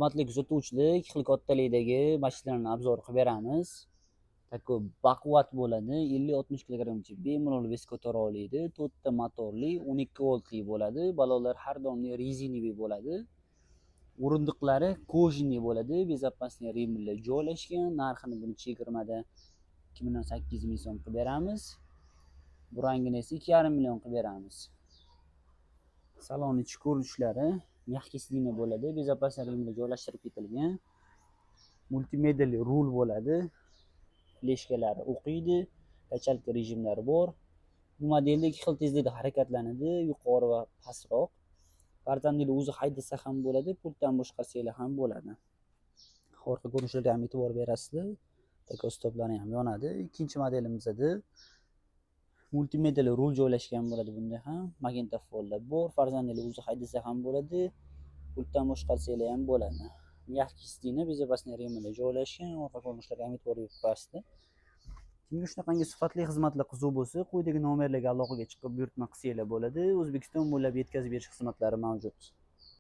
Hurmatli kuzatuvchilar, ikkili kattalikdagi mashinalarni obzor qilib beramiz. Такой baquvvat bo'ladi. 50-60 kilogramgacha bemalol vес ko'tara oladi. 4 ta motorli, 12 voltli bo'ladi. Balolar har doimli rezinoviy bo'ladi. O'rindiqlari kojinli bo'ladi. Безопасный rimlar joylashgan. Narxini buni chegirmada 2,8 million so'm qilib beramiz. Bu rangini esa 2,5 million qilib beramiz. Salon ichi ko'rinishlari mягкий sidina bo'ladi. Безопасный rimlar joylashtirib ketilgan. Multimediali rul bo'ladi. Fleshkalari o'qiydi. Kachalka rejimlari bor. Bu modelda ikki xil tezlikda harakatlanadi, yuqori va pastroq. Farzandingiz o'zi haydasa ham bo'ladi, pultdan boshqasilar ham bo'ladi. Orqa ko'rinishlarga ham e'tibor berasizlar. Taka stoplari ham yonadi. Ikkinchi modelimizda multimediali rul joylashgan bo'ladi bunda ham. Magnitofonlar bor. Farzandingiz o'zi haydasa ham bo'ladi, pultdan boshqasilar ham bo'ladi. Mягкий sidina, безопасный rimlar joylashgan. Orqa ko'rinishlarga ham e'tibor berasizlar. Kimga shunaqangi sifatli xizmatlar qiziq bo'lsa, quyidagi nomerlarga aloqaga chiqib buyurtma qilsanglar bo'ladi. O'zbekiston bo'ylab yetkazib berish xizmatlari mavjud.